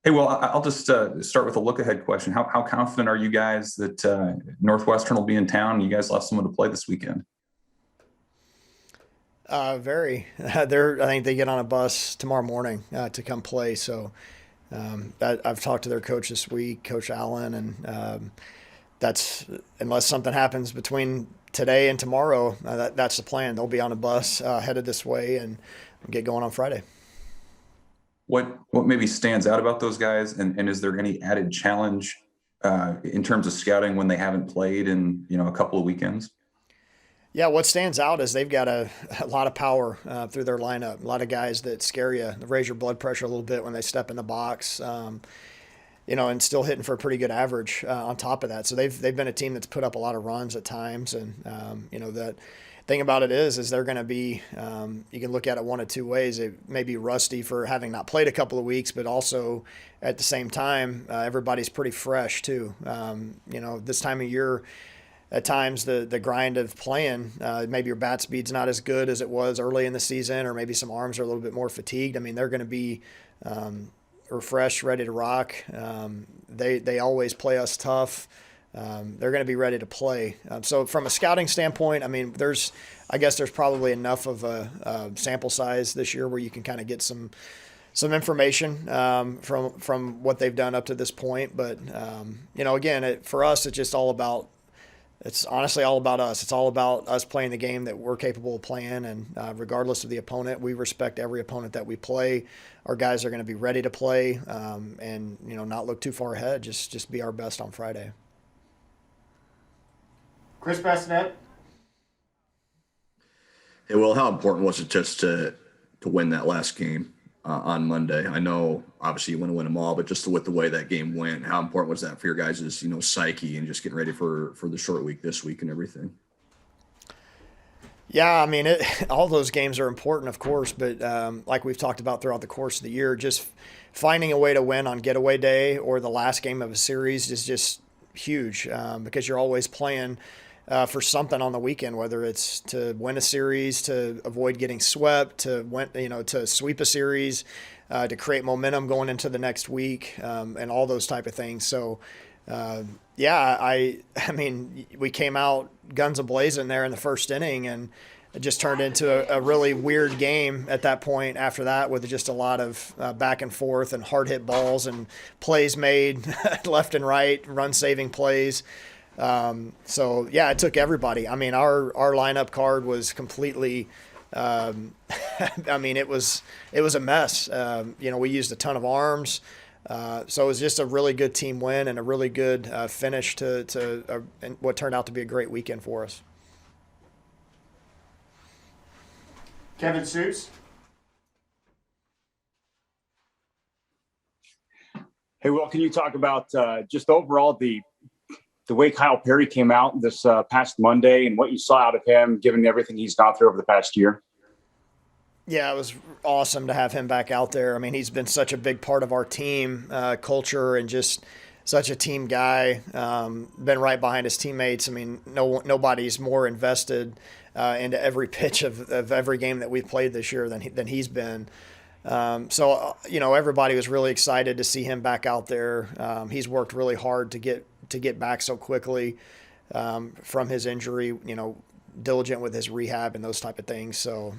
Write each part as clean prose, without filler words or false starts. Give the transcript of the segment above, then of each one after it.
Hey, well, I'll just start with a look-ahead question. How confident are you guys that Northwestern will be in town? You guys will have someone to play this weekend. Very. I think they get on a bus tomorrow morning to come play. So I've talked to their coach this week, Coach Allen, and that's unless something happens between today and tomorrow, that's the plan. They'll be on a bus headed this way and get going on Friday. What maybe stands out about those guys, and is there any added challenge in terms of scouting when they haven't played in a couple of weekends? Yeah, what stands out is they've got a lot of power through their lineup. A lot of guys that scare you, raise your blood pressure a little bit when they step in the box. And still hitting for a pretty good average on top of that. So they've been a team that's put up a lot of runs at times, and that thing about it is they're going to be. You can look at it one of two ways. They may be rusty for having not played a couple of weeks, but also at the same time, everybody's pretty fresh too. This time of year. At times, the grind of playing, maybe your bat speed's not as good as it was early in the season, or maybe some arms are a little bit more fatigued. I mean, they're going to be refreshed, ready to rock. They always play us tough. They're going to be ready to play. So from a scouting standpoint, I mean, I guess there's probably enough of a sample size this year where you can kind of get some information from what they've done up to this point. But again, for us, it's just all about. It's honestly all about us. It's all about us playing the game that we're capable of playing, and regardless of the opponent, we respect every opponent that we play. Our guys are going to be ready to play, and not look too far ahead. Just be our best on Friday. Chris Bassinet. Hey, well, how important was it just to win that last game on Monday? I know obviously you want to win them all, but just with the way that game went, how important was that for your guys' psyche and just getting ready for the short week this week and everything? Yeah, I mean, all those games are important, of course, but like we've talked about throughout the course of the year, just finding a way to win on getaway day or the last game of a series is just huge because you're always playing for something on the weekend, whether it's to win a series, to avoid getting swept, to sweep a series, to create momentum going into the next week, and all those type of things. So, I mean, we came out guns a-blazing there in the first inning, and it just turned into a really weird game at that point after that, with just a lot of back and forth and hard hit balls and plays made left and right, run saving plays. It took everybody. I mean, our lineup card was completely. I mean, it was a mess. We used a ton of arms. So it was just a really good team win and a really good finish to what turned out to be a great weekend for us. Kevin Suits. Hey, Will, can you talk about just overall the way Kyle Perry came out this past Monday and what you saw out of him, given everything he's gone through over the past year? Yeah, it was awesome to have him back out there. I mean, he's been such a big part of our team culture and just such a team guy. Been right behind his teammates. I mean, nobody's more invested into every pitch of every game that we've played this year than he's been. Everybody was really excited to see him back out there. He's worked really hard to get back so quickly from his injury. Diligent with his rehab and those type of things. So.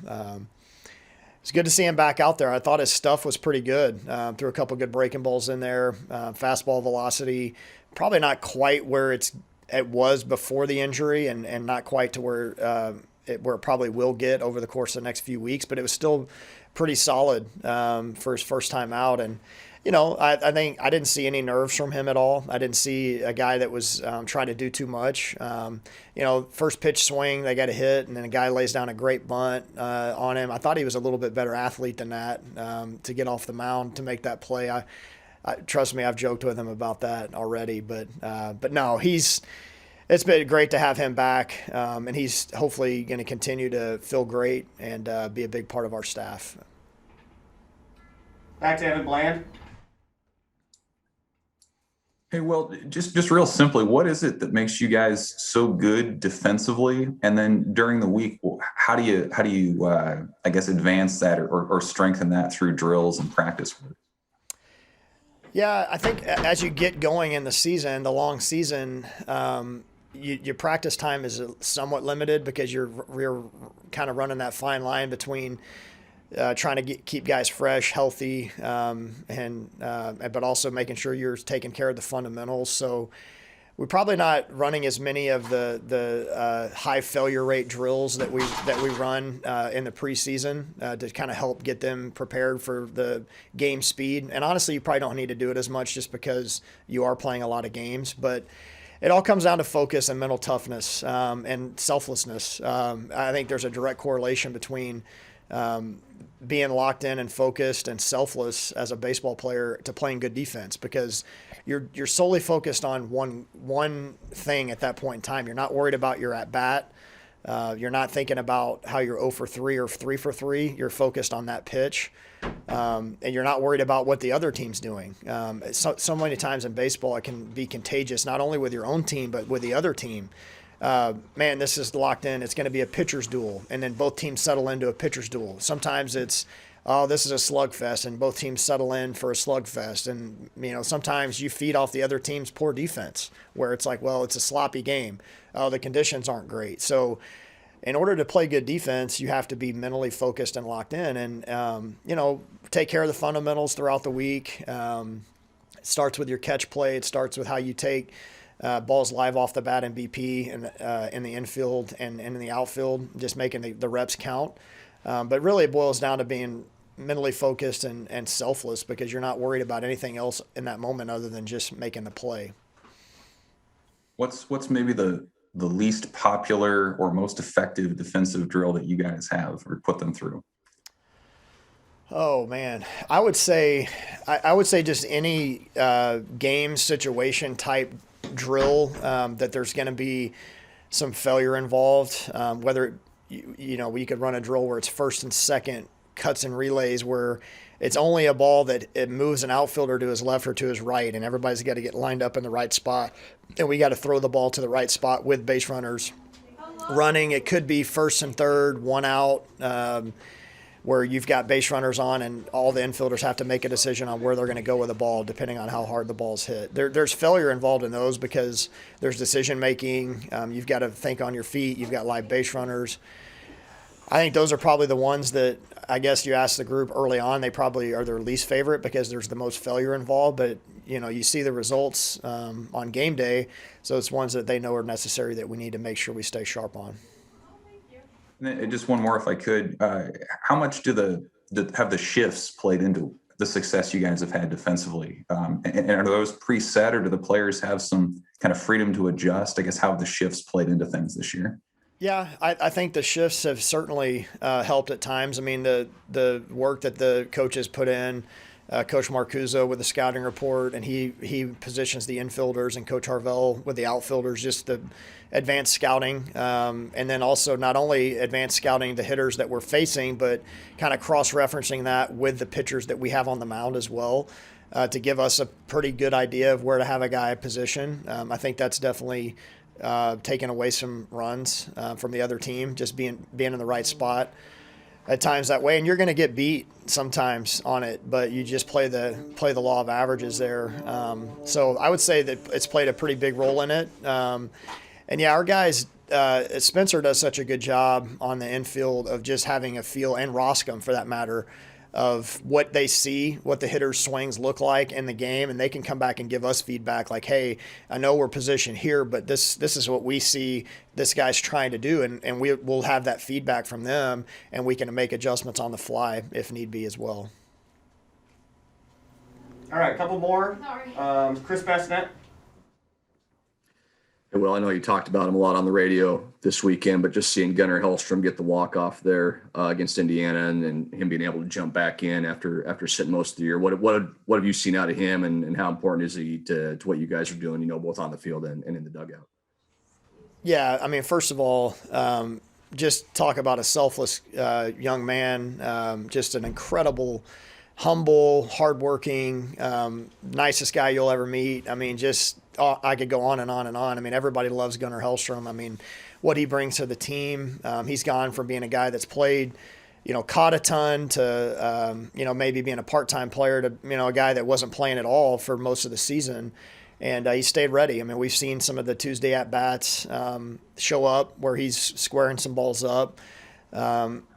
It's good to see him back out there. I thought his stuff was pretty good. Threw a couple good breaking balls in there. Fastball velocity, probably not quite where it was before the injury, and not quite to where it probably will get over the course of the next few weeks. But it was still pretty solid for his first time out. And I think I didn't see any nerves from him at all. I didn't see a guy that was trying to do too much. First pitch swing, they got a hit, and then a guy lays down a great bunt on him. I thought he was a little bit better athlete than that to get off the mound to make that play. I trust me, I've joked with him about that already. But no, it's been great to have him back, and he's hopefully going to continue to feel great and be a big part of our staff. Back to Evan Bland. Hey, well, just real simply, what is it that makes you guys so good defensively? And then during the week, how do you I guess advance that or strengthen that through drills and practice work? Yeah, I think as you get going in the season, the long season, your practice time is somewhat limited because you're kind of running that fine line between trying to keep guys fresh, healthy, but also making sure you're taking care of the fundamentals. So we're probably not running as many of the high failure rate drills that we run in the preseason to kind of help get them prepared for the game speed. And honestly, you probably don't need to do it as much just because you are playing a lot of games. But it all comes down to focus and mental toughness and selflessness. I think there's a direct correlation between being locked in and focused and selfless as a baseball player to playing good defense, because you're solely focused on one thing at that point in time. You're not worried about your at bat. You're not thinking about how you're 0 for 3 or 3 for 3. You're focused on that pitch, and you're not worried about what the other team's doing. So many times in baseball, it can be contagious, not only with your own team but with the other team. Man, this is locked in. It's going to be a pitcher's duel, and then both teams settle into a pitcher's duel. Sometimes it's, oh, this is a slugfest, and both teams settle in for a slugfest. And sometimes you feed off the other team's poor defense, where it's like, well, it's a sloppy game. Oh, the conditions aren't great. So, in order to play good defense, you have to be mentally focused and locked in, and take care of the fundamentals throughout the week. It starts with your catch play. It starts with how you take balls live off the bat in BP and in the infield and in the outfield, just making the reps count. But really, it boils down to being mentally focused and selfless, because you're not worried about anything else in that moment other than just making the play. What's maybe the least popular or most effective defensive drill that you guys have or put them through? Oh man, I would say just any game situation type drill that there's going to be some failure involved. Whether we could run a drill where it's first and second cuts and relays, where it's only a ball that it moves an outfielder to his left or to his right, and everybody's got to get lined up in the right spot, and we got to throw the ball to the right spot with base runners running. It could be first and third, one out, where you've got base runners on and all the infielders have to make a decision on where they're going to go with the ball depending on how hard the ball's hit. There's failure involved in those because there's decision making. You've got to think on your feet. You've got live base runners. I think those are probably the ones that, I guess you asked the group early on, they probably are their least favorite because there's the most failure involved. But, you see the results on game day, so it's ones that they know are necessary that we need to make sure we stay sharp on. And just one more, if I could. How much have the shifts played into the success you guys have had defensively? And are those preset, or do the players have some kind of freedom to adjust? I guess how have the shifts played into things this year? Yeah, I think the shifts have certainly helped at times. I mean, the work that the coaches put in, Coach Marcuzzo with the scouting report, and he positions the infielders, and Coach Harvell with the outfielders, just the advanced scouting. And then also not only advanced scouting the hitters that we're facing, but kind of cross-referencing that with the pitchers that we have on the mound as well, to give us a pretty good idea of where to have a guy position. I think that's definitely taken away some runs from the other team, just being in the right spot at times that way. And you're going to get beat sometimes on it, but you just play the law of averages there. So I would say that it's played a pretty big role in it. And yeah, our guys, Spencer does such a good job on the infield of just having a feel, and Roscom for that matter, of what they see, what the hitters' swings look like in the game, and they can come back and give us feedback like, hey, I know we're positioned here, but this is what we see this guy's trying to do, and we'll have that feedback from them, and we can make adjustments on the fly if need be as well. All right, a couple more. Chris Bassinet. Well, I know you talked about him a lot on the radio this weekend, but just seeing Gunnar Hellstrom get the walk-off there against Indiana, and him being able to jump back in after sitting most of the year, what have you seen out of him, and how important is he to what you guys are doing, both on the field and in the dugout? Yeah, I mean, first of all, just talk about a selfless young man, just an incredible, humble, hardworking, nicest guy you'll ever meet. I mean, I could go on and on and on. I mean, everybody loves Gunnar Hellstrom. I mean, what he brings to the team. He's gone from being a guy that's played caught a ton to, maybe being a part-time player to, a guy that wasn't playing at all for most of the season. And he stayed ready. I mean, we've seen some of the Tuesday at-bats show up where he's squaring some balls up.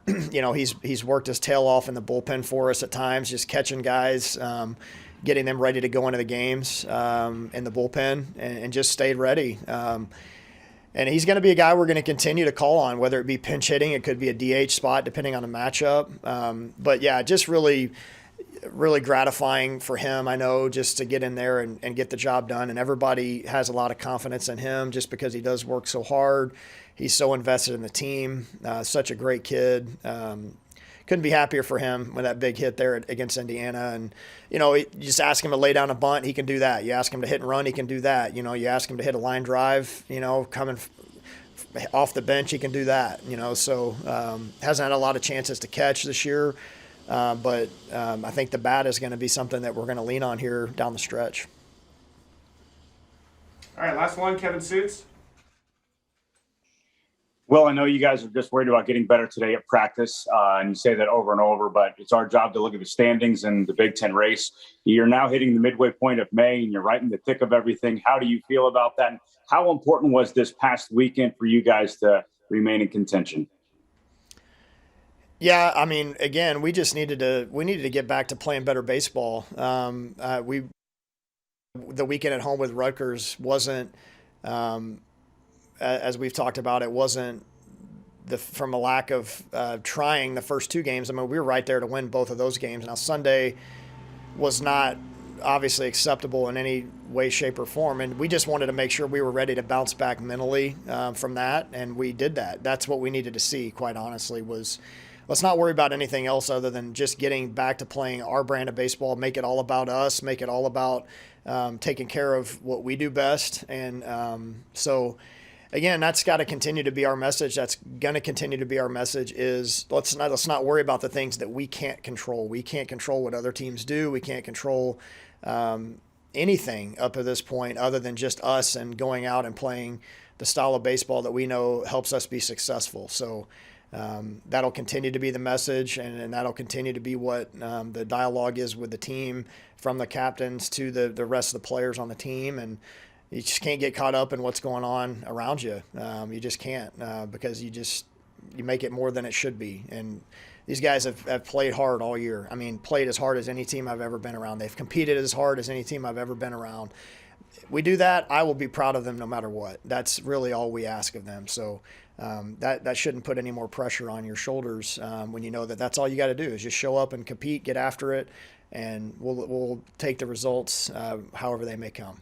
He's worked his tail off in the bullpen for us at times, just catching guys, getting them ready to go into the games in the bullpen and just stayed ready. And he's going to be a guy we're going to continue to call on, whether it be pinch hitting, it could be a DH spot, depending on the matchup. But yeah, just really gratifying for him, I know, just to get in there and get the job done. And everybody has a lot of confidence in him just because he does work so hard. He's so invested in the team, such a great kid. Couldn't be happier for him with that big hit there against Indiana. And, you just ask him to lay down a bunt, he can do that. You ask him to hit and run, he can do that. You ask him to hit a line drive, coming off the bench, he can do that. So hasn't had a lot of chances to catch this year. But I think the bat is going to be something that we're going to lean on here down the stretch. All right, last one, Kevin Suits. Well, I know you guys are just worried about getting better today at practice, and you say that over and over, but it's our job to look at the standings and the Big Ten race. You're now hitting the midway point of May, and you're right in the thick of everything. How do you feel about that? And how important was this past weekend for you guys to remain in contention? Yeah, I mean, again, we needed to get back to playing better baseball. The weekend at home with Rutgers wasn't, as we've talked about, it wasn't from a lack of trying the first two games. I mean, we were right there to win both of those games. Now, Sunday was not obviously acceptable in any way, shape, or form, and we just wanted to make sure we were ready to bounce back mentally from that, and we did that. That's what we needed to see, quite honestly, was let's not worry about anything else other than just getting back to playing our brand of baseball, make it all about us, make it all about taking care of what we do best. And so, again, that's got to continue to be our message. That's going to continue to be our message is let's not worry about the things that we can't control. We can't control what other teams do. We can't control anything up to this point other than just us and going out and playing the style of baseball that we know helps us be successful. So that'll continue to be the message, and that'll continue to be what the dialogue is with the team, from the captains to the rest of the players on the team. And you just can't get caught up in what's going on around you. You just can't because you make it more than it should be. And these guys have played hard all year. I mean, played as hard as any team I've ever been around. They've competed as hard as any team I've ever been around. We do that, I will be proud of them no matter what. That's really all we ask of them. So that shouldn't put any more pressure on your shoulders when you know that that's all you got to do is just show up and compete, get after it, and we'll take the results however they may come.